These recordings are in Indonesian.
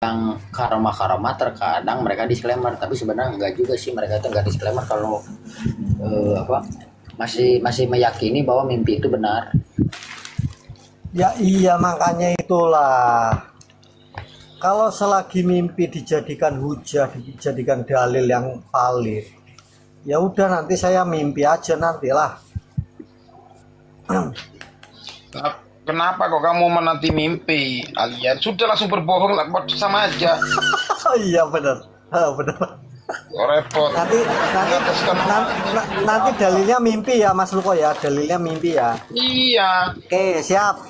yang karma terkadang mereka disclaimer, tapi sebenarnya enggak juga sih, mereka itu enggak disclaimer kalau masih meyakini bahwa mimpi itu benar. Ya iya, makanya itulah. Kalau selagi mimpi dijadikan hujah, dijadikan dalil yang valid, ya udah nanti saya mimpi aja nantilah. Kenapa kok kamu menanti mimpi? Alian sudah langsung berbohong lah, sama aja. Oh iya benar, benar. Kok repot. Nanti dalilnya mimpi ya Mas Luko ya, dalilnya mimpi ya. Iya. Oke siap.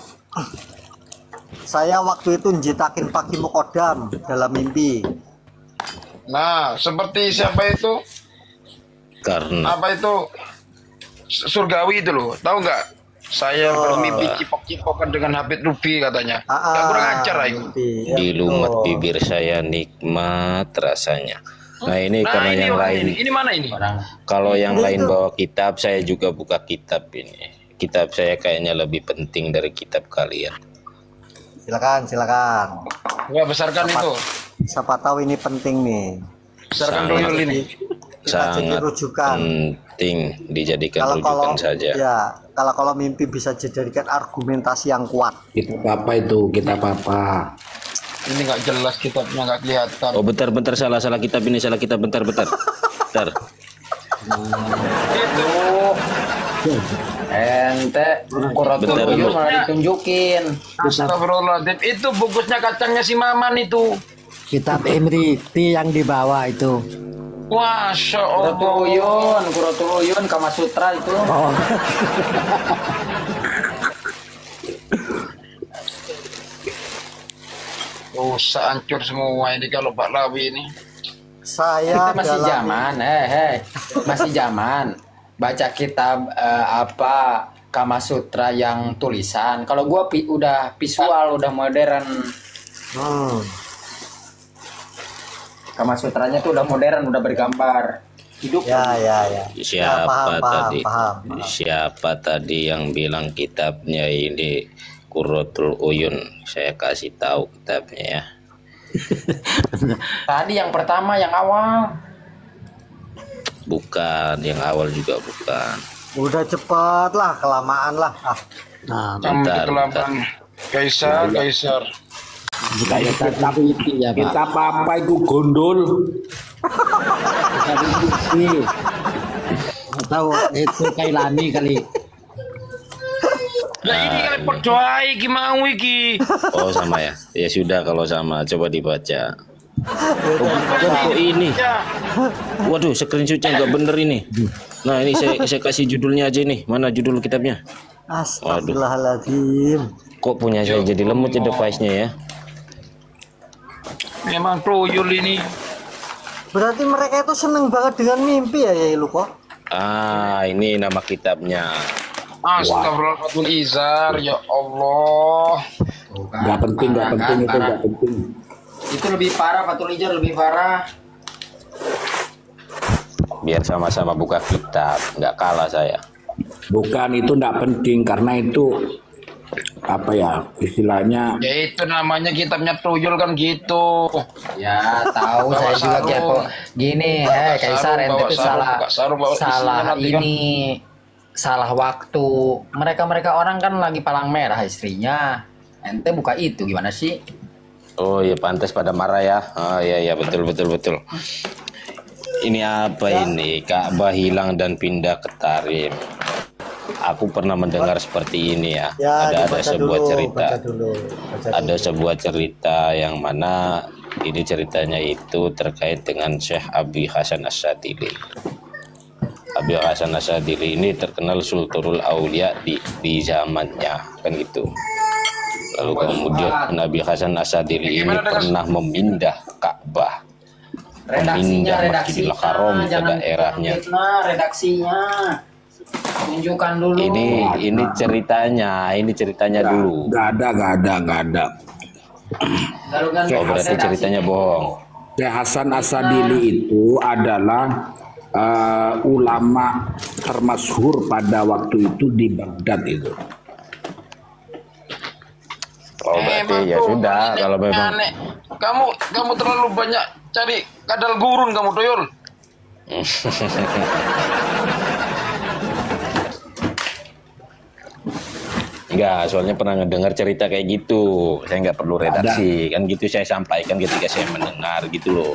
Saya waktu itu njitakin Pak Mukodam dalam mimpi. Nah, seperti siapa itu? Karena Apa itu? Surgawi itu loh, tahu nggak? Saya bermimpi cipok-cipokan dengan Habib Rubi katanya. Nggak kurang ajar lah itu. di lumat bibir saya nikmat rasanya. Nah ini Nah, karena ini yang orang lain. ini mana ini? Kalau yang lain bawa kitab, saya juga buka kitab ini. Kitab saya kayaknya lebih penting dari kitab kalian. Silakan. Nggak besarkan itu. Siapa tahu ini penting nih. Besarkan dulu ini. Kita jadi Sangat rujukan. penting dijadikan rujukan saja. Ya, kalau mimpi bisa dijadikan argumentasi yang kuat. Kitab apa itu? Kitab apa? Ini nggak jelas kitabnya, nggak kelihatan. Oh bentar salah kitab ini, salah kitab, bentar. Bentar. Itu. Ente Qurratul Uyun malah ditunjukin. Astagfirullahaladzim. Itu bungkusnya kacangnya si Maman itu. Kitab Imriti yang dibawa itu. Masya Allah. Qurratul Uyun Kama Sutra itu. Oh. Rusak, hancur semua ini kalau Pak Lawi ini. Saya Kita masih dalam zaman, masih zaman. Baca kitab Kama Sutra yang tulisan. Kalau gua udah visual, udah modern. Kama Sutranya tuh udah modern, udah bergambar. Hidup. ya. Siapa tadi yang bilang kitabnya ini Qurratul Uyun? Saya kasih tahu kitabnya ya. Tadi yang pertama, yang awal. Bukan, yang awal juga bukan. Udah cepat lah, kelamaan lah. Nah, Bentar. Kaisar. Kayak kitab ya, Pak. kitab apa itu gondol? Kitab Imriti. Nggak tahu itu Kailani kali. Nah ini kali berdoa iki mau iki. Oh sama ya. Ya sudah kalau sama, coba dibaca. Oh ini. Waduh, screenshotnya nggak bener ini. Nah ini saya kasih judulnya aja nih. Mana judul kitabnya? Astagfirullahaladzim. Kok punya saya jadi lemot ya device-nya ya? Memang tuyul ini. Berarti mereka itu seneng banget dengan mimpi ya Luko? Ah ini nama kitabnya. Astagfirullahaladzim Izar, ya Allah. Nggak penting itu nggak penting. Itu lebih parah, Fatul Ijar lebih parah. Biar sama-sama buka kitab, nggak kalah saya. Bukan, itu nggak penting karena itu apa ya istilahnya. Ya itu namanya kitabnya tuyul kan gitu. Ya tahu saya juga kepo. Gini, Kaisar ente tuh salah ini, salah waktu. Mereka orang kan lagi palang merah istrinya. Ente buka itu gimana sih? Oh ya pantas pada marah ya. Oh ya betul. Ini apa ini? Ka'bah hilang dan pindah ke Tarim. Aku pernah mendengar seperti ini ya. Ada sebuah cerita. Ada sebuah cerita yang mana ini ceritanya itu terkait dengan Syekh Abi Hasan Asyadzili. Abi Hasan Asyadzili ini terkenal Sultanul Aulia di zamannya kan gitu. Lalu kemudian Nabi Hasan Asyadzili ini pernah memindah Ka'bah. Memindah Masjidil Haram ke daerahnya. Redaksinya. Tunjukkan dulu. Ini ceritanya dulu. Nggak ada. Oh berarti ceritanya bohong. Syekh Hasan Asyadzili itu adalah ulama termasyhur pada waktu itu di Baghdad itu. Oh berarti ya sudah kalau memang kamu terlalu banyak cari kadal gurun kamu Toyol. Enggak, soalnya pernah ngedengar cerita kayak gitu. Saya nggak perlu redaksi, kan gitu saya sampaikan ketika saya mendengar gitu loh.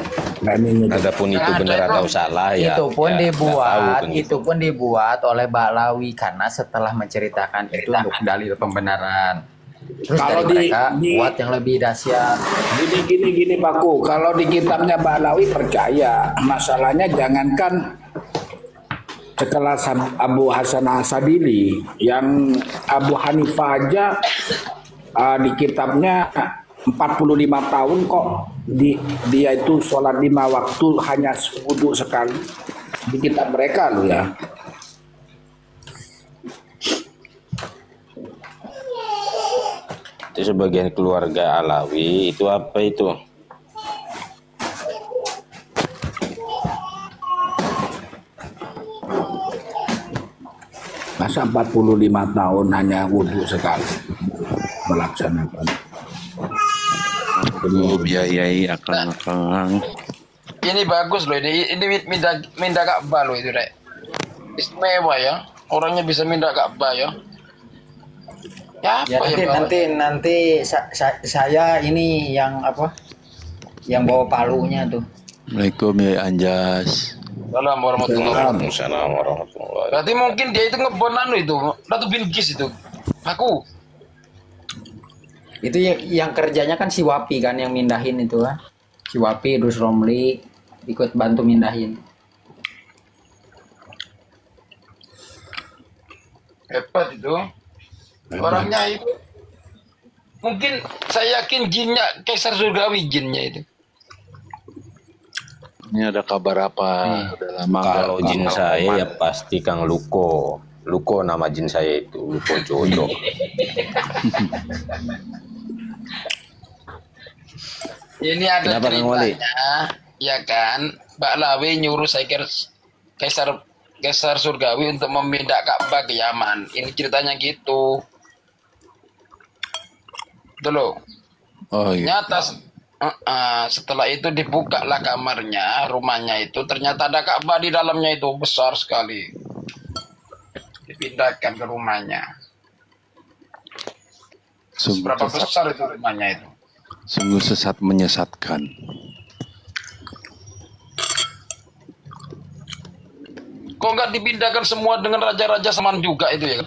Adapun itu benar atau salah ya. Itu pun ya, dibuat, tahu, itu pun dibuat oleh Baklawi karena setelah menceritakan itu untuk dalil pembenaran. Terus Kalau dari mereka buat yang lebih dahsyat. Gini Pakku, kalau di kitabnya Baklawi percaya, masalahnya jangankan sekelas Abu Hasan Asadili, yang Abu Hanifah aja di kitabnya 45 tahun kok dia itu sholat 5 waktu hanya wudhu sekali di kitab mereka loh ya. Itu sebagian keluarga Alawi itu apa itu? Masa 45 tahun hanya wudhu sekali melaksanakan. Perlu biayai akang. Ini bagus loh, ini minda Ka'bah loh itu Rek. Istimewa ya, orangnya bisa minda Ka'bah ya. Ya nanti saya ini yang apa? Yang bawa palunya tuh. Assalamualaikum ya Anjas. Assalamualaikum warahmatullahi. Berarti mungkin dia itu ngebonan itu, Ratu Bilqis itu. Aku. Itu yang kerjanya kan si Wapi kan yang mindahin itu kan. Si Wapi terus Romli ikut bantu mindahin. Hebat itu. Orangnya itu. Mungkin saya yakin jinnya Kaisar Surgawi jinnya itu. Ini ada kabar apa? Udah lama Kalau jin saya ya pasti Kang Luko. Luko nama jin saya itu, Luko Jojo. Ini ada Kenapa, ceritanya, ya kan? Baklawi nyuruh saya Kaisar Surgawi untuk memindah Ka'bah ke Yaman. Ini ceritanya gitu. Itu loh. Oh iya. Nyata setelah itu dibukalah kamarnya, rumahnya itu ternyata ada Ka'bah di dalamnya itu besar sekali. Dipindahkan ke rumahnya. Berapa besar itu rumahnya itu? Sungguh sesat menyesatkan. Kok nggak dipindahkan semua dengan raja-raja Saman juga itu ya?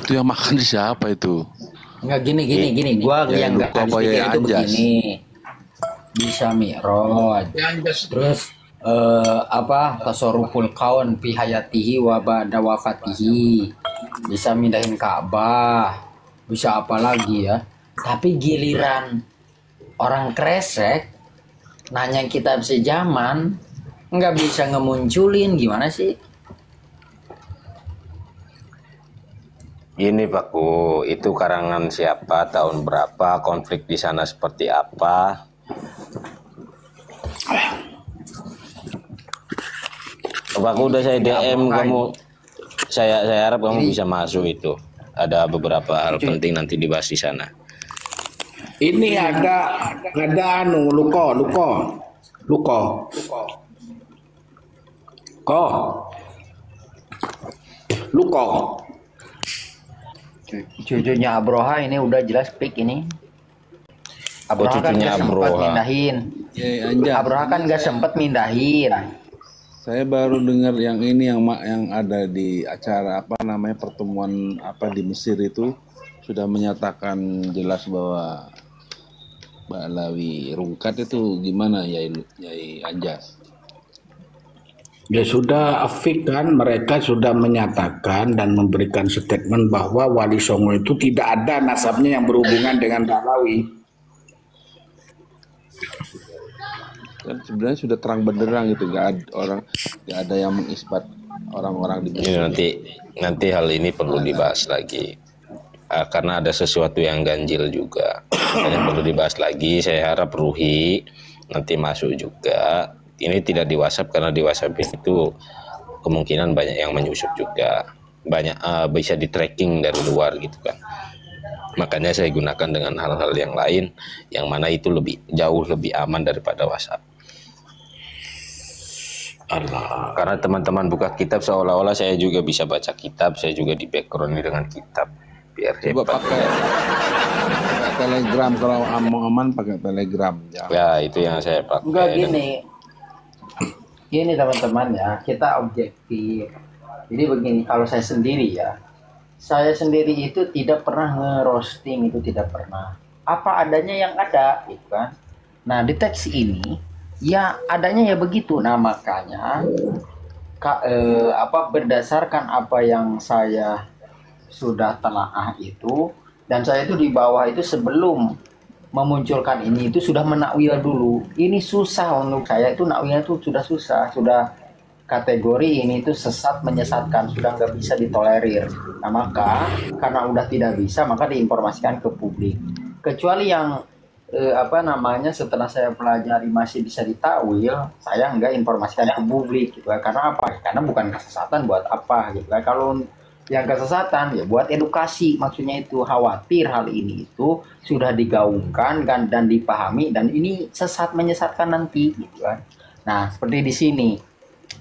Itu yang makan siapa itu? Enggak gini. Gua yang enggak habis pikir itu begini. Bisa Mi'raj. Terus tasarruful kaun fi hayatihi wa ba'da wafatihi. Bisa mindahin Ka'bah. Bisa apa lagi ya? Tapi giliran orang kresek nanya kitab sejaman nggak bisa ngemunculin, gimana sih? Ini Pakku, itu karangan siapa, tahun berapa, konflik di sana seperti apa? Pakku udah saya DM kamu, saya harap kamu bisa masuk itu. Ada beberapa hal penting nanti dibahas di sana. Ini ada Luko. Cucunya Abroha ini udah jelas pick ini. Abroha kan cucunya gak sempet mindahin. Abroha kan gak sempet mindahin. Saya baru dengar yang ini yang ada di acara apa namanya pertemuan apa di Mesir itu sudah menyatakan jelas bahwa Baklawi rungkat itu gimana Yai Anjas? Ya sudah afik kan, mereka sudah menyatakan dan memberikan statement bahwa Wali Songo itu tidak ada nasabnya yang berhubungan dengan Baklawi. Kan sebenarnya sudah terang benderang gitu, nggak ada yang mengisbat orang-orang di ini nanti hal ini perlu dibahas lagi karena ada sesuatu yang ganjil juga. Yang perlu dibahas lagi. Saya harap Ruhi nanti masuk juga. Ini tidak di WhatsApp karena di WhatsApp itu kemungkinan banyak yang menyusup juga, banyak bisa di tracking dari luar gitu kan. Makanya saya gunakan dengan hal-hal yang lain, yang mana itu jauh lebih aman daripada WhatsApp. Allah. Karena teman-teman buka kitab seolah-olah saya juga bisa baca kitab, saya juga di background dengan kitab. Biar coba pakai Telegram, kalau aman pakai Telegram ya. Ya, itu yang saya pakai. Enggak gini teman-teman ya, kita objektif. Jadi begini, kalau saya sendiri itu tidak pernah nge-roasting, itu tidak pernah. Apa adanya yang ada, gitu kan. Nah, di teks ini ya adanya ya begitu. Nah, makanya berdasarkan apa yang saya sudah telaah itu, dan saya itu di bawah itu sebelum memunculkan ini itu sudah menakwil dulu. Ini susah untuk saya, itu nakwilnya itu sudah susah, sudah kategori ini itu sesat menyesatkan, sudah nggak bisa ditolerir. Nah, maka karena udah tidak bisa, maka diinformasikan ke publik. Kecuali yang setelah saya pelajari masih bisa ditakwil, saya nggak informasikan ke publik gitu. Karena apa? Karena bukan kesesatan, buat apa gitu. Kalau yang kesesatan ya buat edukasi, maksudnya itu khawatir hal ini itu sudah digaungkan kan, dan dipahami, dan ini sesat menyesatkan nanti gitu kan. Nah, seperti di sini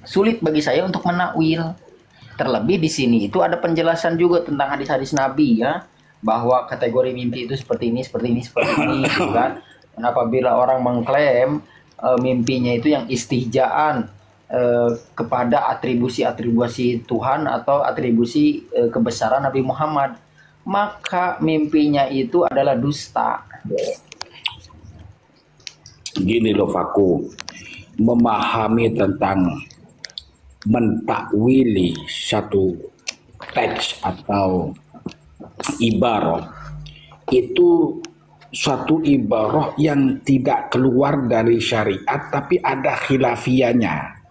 sulit bagi saya untuk menakwil. Terlebih di sini itu ada penjelasan juga tentang hadis-hadis Nabi ya, bahwa kategori mimpi itu seperti ini gitu kan. Dan apabila orang mengklaim mimpinya itu yang istihjaan kepada atribusi Tuhan atau atribusi kebesaran Nabi Muhammad, maka mimpinya itu adalah dusta. Gini loh Faku, memahami tentang mentakwili satu teks atau ibarah itu suatu ibarah yang tidak keluar dari syariat tapi ada khilafiyahnya.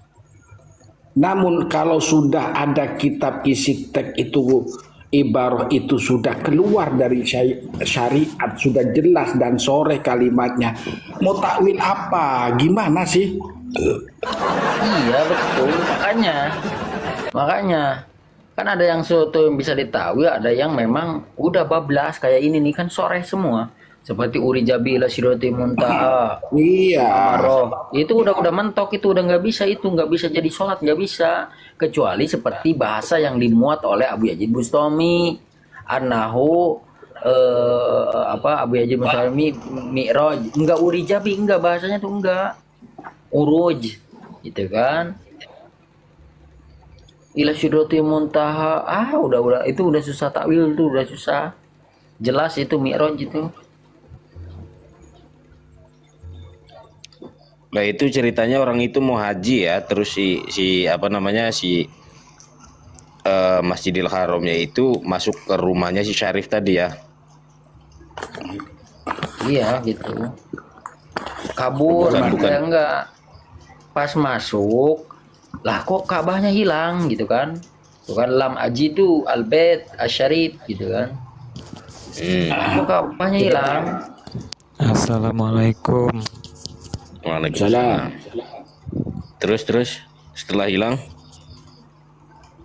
Namun kalau sudah ada kitab isi teks itu, ibarah itu sudah keluar dari syariat, sudah jelas dan sore kalimatnya, mau takwil apa? Gimana sih? Iya betul, makanya kan ada yang suatu yang bisa ditakwil, ada yang memang udah bablas kayak ini nih kan, sore semua. Seperti uri jabila siroti muntaha. Iya. Itu udah mentok, itu udah nggak bisa jadi sholat, nggak bisa, kecuali seperti bahasa yang dimuat oleh Abu Yazid Bustami, Anahu Abu Yazid Bustami Mi'raj, enggak uri jabi, enggak, bahasanya tuh enggak uruj gitu kan. Ila siroti muntaha, udah itu udah susah takwil, itu udah susah. Jelas itu Mi'raj itu. Nah, itu ceritanya orang itu mau haji ya, terus si Masjidil Haramnya itu masuk ke rumahnya si Syarif tadi ya. Iya gitu. Kabur, bukan. Enggak. Pas masuk, lah kok Ka'bahnya hilang gitu kan. Bukan lam ajidu al-bait asy-syarif gitu kan. Kok Ka'bahnya hilang. Assalamualaikum. Waalaikumsalam. Terus setelah hilang?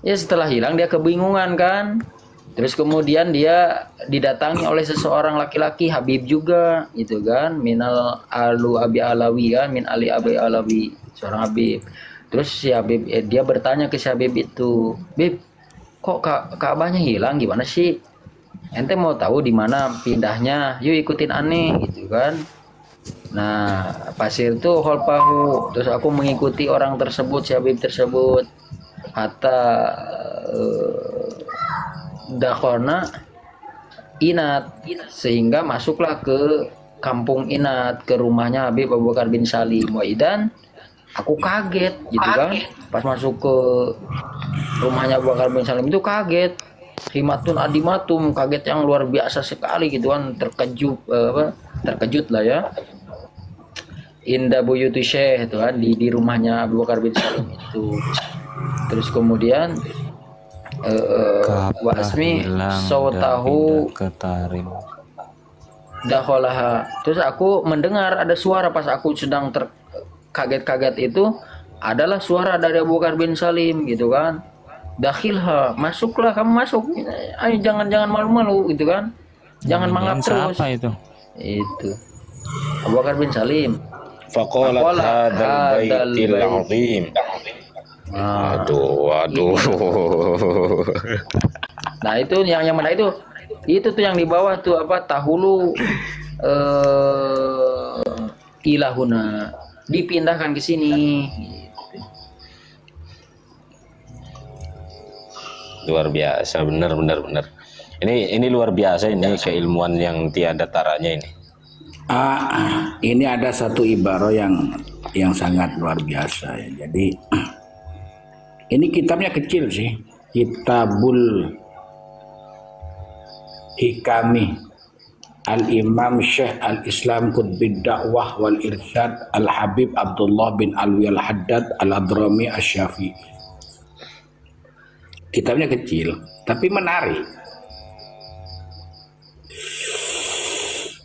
Ya setelah hilang dia kebingungan kan. Terus kemudian dia didatangi oleh seseorang laki-laki, Habib juga gitu kan, minal alu abi alawi kan, min ali abi alawi, seorang Habib. Terus si Habib dia bertanya ke si Habib itu, "Bib, kok Ka'bahnya hilang, gimana sih? Ente mau tahu di mana pindahnya? Yuk ikutin aneh," gitu kan. Nah, pasir tuh holpahu. Terus aku mengikuti orang tersebut, si Habib tersebut. Hatta dakhona Inat, sehingga masuklah ke kampung Inat, ke rumahnya Habib Abu Bakar bin Salim. Waidan, aku kaget gitu kan. Pas masuk ke rumahnya Abu Bakar bin Salim itu kaget. Himatun adimatum, kaget yang luar biasa sekali gitu kan, terkejut lah ya. Indah buyuti syekh itu kan, di rumahnya Abu Bakar bin Salim itu. Terus kemudian wasmi sautahu dakholaha. Terus aku mendengar ada suara pas aku sedang terkaget-kaget itu, adalah suara dari Abu Bakar bin Salim gitu kan. Dakhilha, masuklah kamu masuk. Ayo jangan malu-malu gitu kan. Jangan mangap terus. Siapa itu? Itu Abu Bakar bin Salim. Faqalat hadzal baitil azim. Aduh. Nah itu yang mana itu tuh yang di bawah tuh apa tahulu ilahuna dipindahkan ke sini. Luar biasa, benar. Ini luar biasa ini keilmuan yang tiada taranya ini. Ini ada satu ibarat yang sangat luar biasa ya. Jadi ini kitabnya kecil sih, Kitabul Hikami Al-Imam Syekh Al-Islam Qutbid Da'wah wal Irsyad Al-Habib Abdullah bin Alwi Al-Haddad Al-Adrami Asy-Syafi'i. Kitabnya kecil tapi menarik.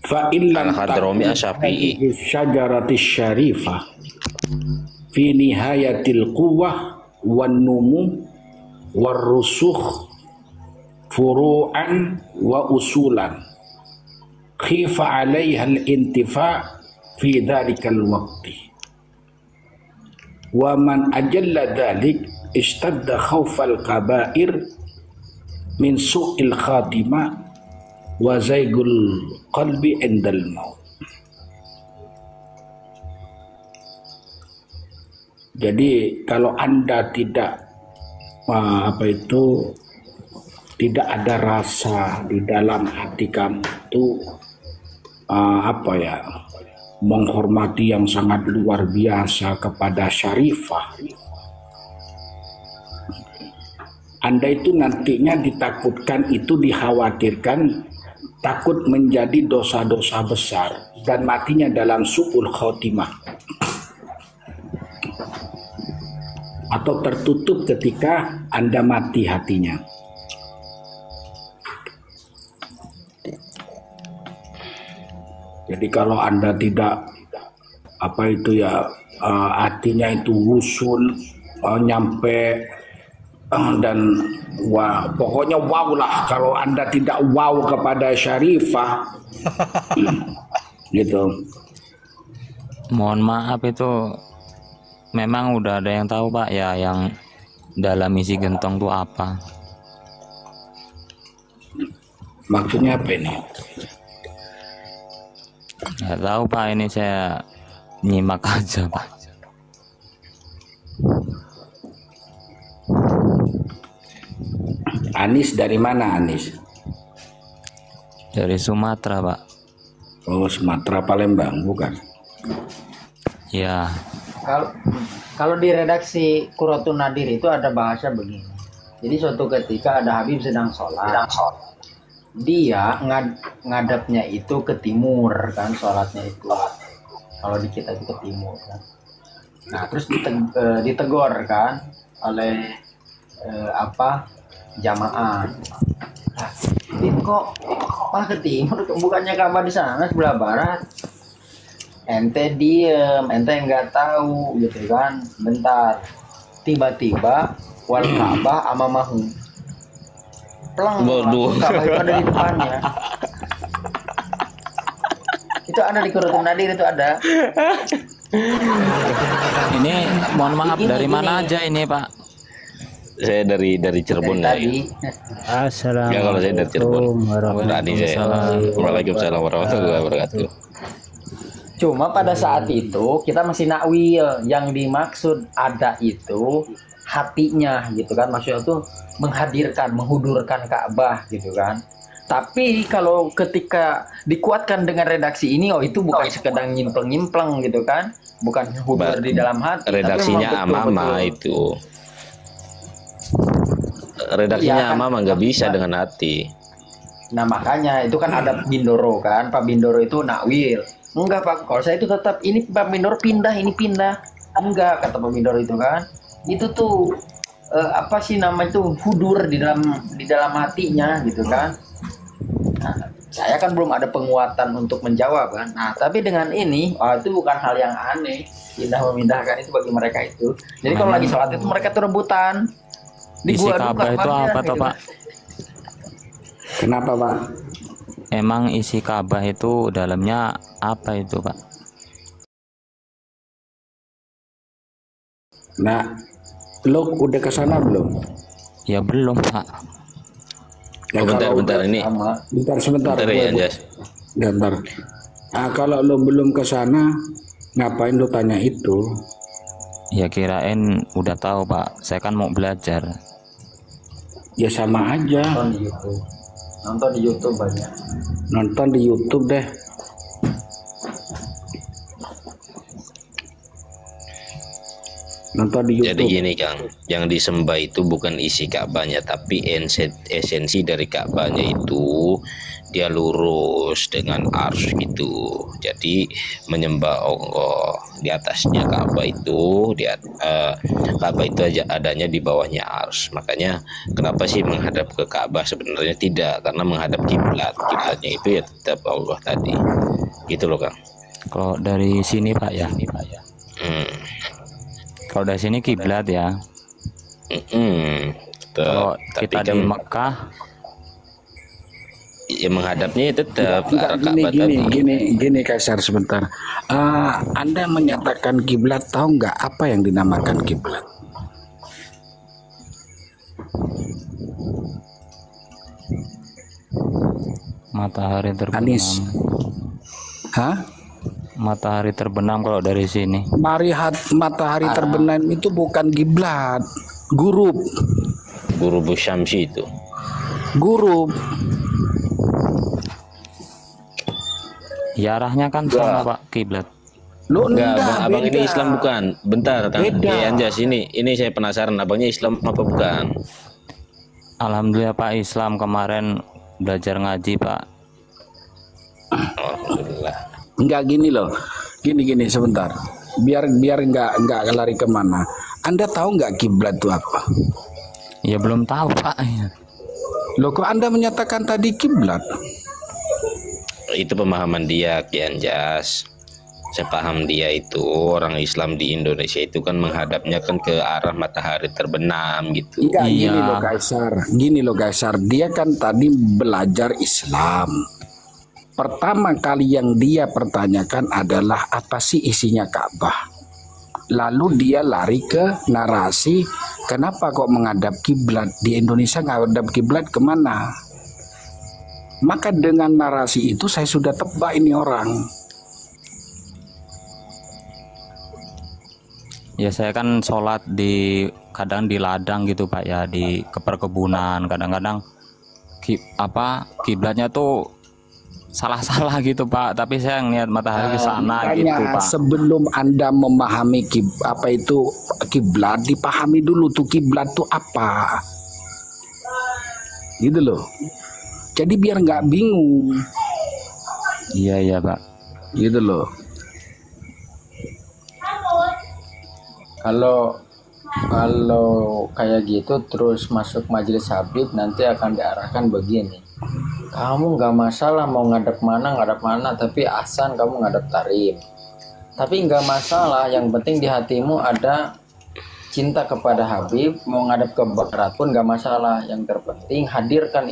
Fa illam Al-Hadrami Asy-Syafi'i syajarati syarifah fi nihayatil quwwah wan numu war rusukh furu'an wa usulan khifa 'alaiha al-intifa' fi dhalikal waqti wa man ajalla dhalik istadda khawfal kaba'ir min su'il khatimah wa zaygul qalbi indal maut. Jadi kalau Anda tidak tidak ada rasa di dalam hati kamu itu menghormati yang sangat luar biasa kepada syarifah, Anda itu nantinya ditakutkan, itu dikhawatirkan takut menjadi dosa-dosa besar dan matinya dalam su'ul khotimah atau tertutup ketika Anda mati hatinya. Jadi kalau Anda tidak hatinya itu wusul nyampe dan pokoknya wow lah kalau Anda tidak wow kepada syarifah gitu. Mohon maaf itu memang udah ada yang tahu Pak ya yang dalam isi gentong itu apa? Maksudnya apa ini? Nggak tahu Pak, ini saya nyimak aja Pak. Anis dari mana Anis? Dari Sumatera Pak. Oh Sumatera, Palembang bukan? Ya. Kalau di redaksi Qurratun Nadir itu ada bahasa begini. Jadi suatu ketika ada Habib sedang sholat. Dia ngadapnya itu ke timur kan, sholatnya itu. Kalau di kita itu ke timur kan. Nah terus ditegur kan oleh jamaah. Ini kok malah ke timur, bukannya Ka'bah di sana sebelah barat. Ente diem, ente nggak tahu gitu kan. Bentar, tiba-tiba wal Ka'bah amamahu. Pelang, Ka'bah itu ada di depannya. Itu ada di Qurratun Nadir, itu ada. Ini mohon maaf dari mana aja ini Pak? Saya dari Cirebon ya. Assalamualaikum. Ya kalau saya dari Cirebon. Waalaikumsalam warahmatullahi wabarakatuh. Cuma pada saat itu kita masih nakwil, yang dimaksud ada itu hatinya gitu kan, maksudnya itu menghadirkan, menghudurkan Ka'bah gitu kan. Tapi kalau ketika dikuatkan dengan redaksi ini, itu bukan sekedar nyimpleng-nyimpleng gitu kan, bukan hudur di dalam hati. Redaksinya amama itu. Redaksinya amama nggak bisa dengan hati. Nah makanya itu kan ada Bindoro kan, Pak Bindoro itu nakwil. Enggak Pak, kalau saya itu tetap ini Pak Bindoro pindah, ini pindah. Enggak, kata Pak Bindoro itu kan. Itu tuh hudur di dalam hatinya gitu kan. Nah, saya kan belum ada penguatan untuk menjawab kan. Nah, tapi dengan ini, itu bukan hal yang aneh. Pindah memindahkan itu bagi mereka itu. Jadi kalau lagi sholat itu mereka tuh rebutan. Isi Ka'bah itu apa toh Pak? Kenapa Pak? emang isi Ka'bah itu dalamnya apa itu, Pak? Nah, lo udah ke sana belum? Ya belum, Pak. Ya, bentar ini. Sebentar. Ya, Jas. Bentar. Nah, kalau lo belum ke sana, ngapain lo tanya itu? Ya kirain udah tahu, Pak. Saya kan mau belajar. Ya sama aja. Nonton di YouTube banyak. Nonton di YouTube deh. Nonton di YouTube. Jadi gini Kang, yang disembah itu bukan isi Ka'bahnya, tapi esensi dari Ka'bahnya itu dia lurus dengan ars gitu. Jadi menyembah Allah di atasnya Ka'bah itu, Ka'bah itu aja adanya di bawahnya ars. Makanya kenapa sih menghadap ke Ka'bah? Sebenarnya tidak, karena menghadap kiblat. Kiblatnya itu ya tetap Allah tadi. Gitu loh Kang. Kalau dari sini Pak ya. Kalau dari sini kiblat ya. Kalau kita di Mekah ya menghadapnya tetap arah Ka'bah tadi. Gini Kaisar sebentar. Anda menyatakan kiblat, tahu nggak apa yang dinamakan kiblat? Matahari terbenam. Anis. Hah? Matahari terbenam kalau dari sini. Matahari terbenam itu bukan kiblat, gurub. Gurub Syamsi itu. Gurub. Ya arahnya kan sama Pak kiblat. Lo enggak, abang ini Islam bukan? Bentar, Kang. Ya Anjas, ini saya penasaran, abangnya Islam apa bukan? Alhamdulillah Pak, Islam. Kemarin belajar ngaji Pak. Alhamdulillah. Enggak, gini loh, gini sebentar, biar enggak lari kemana. Anda tahu nggak kiblat itu apa? Ya belum tahu Pak. Loh, kok Anda menyatakan tadi kiblat? Itu pemahaman dia, Ki Anjas. Saya paham dia itu orang Islam di Indonesia itu kan menghadapnya kan ke arah matahari terbenam gitu. Enggak, gini loh Kaisar, dia kan tadi belajar Islam. Pertama kali yang dia pertanyakan adalah apa sih isinya Ka'bah. Lalu dia lari ke narasi, kenapa kok menghadap kiblat? Di Indonesia menghadap kiblat kemana? Maka dengan narasi itu saya sudah tebak ini orang. Ya saya kan sholat kadang di ladang gitu Pak ya, di perkebunan. Kadang-kadang kiblatnya tuh salah-salah gitu Pak, tapi saya ngeliat matahari ke sana gitu Pak. Sebelum Anda memahami kiblat, dipahami dulu tuh kiblat tuh apa, gitu loh. Jadi biar nggak bingung. Iya Pak, gitu loh. Kalau kayak gitu terus masuk majelis Habib, nanti akan diarahkan begini. Kamu nggak masalah mau ngadep mana, tapi ahsan kamu ngadep Tarim. Tapi nggak masalah, yang penting di hatimu ada cinta kepada Habib. Mau ngadep ke barat pun nggak masalah. Yang terpenting hadirkan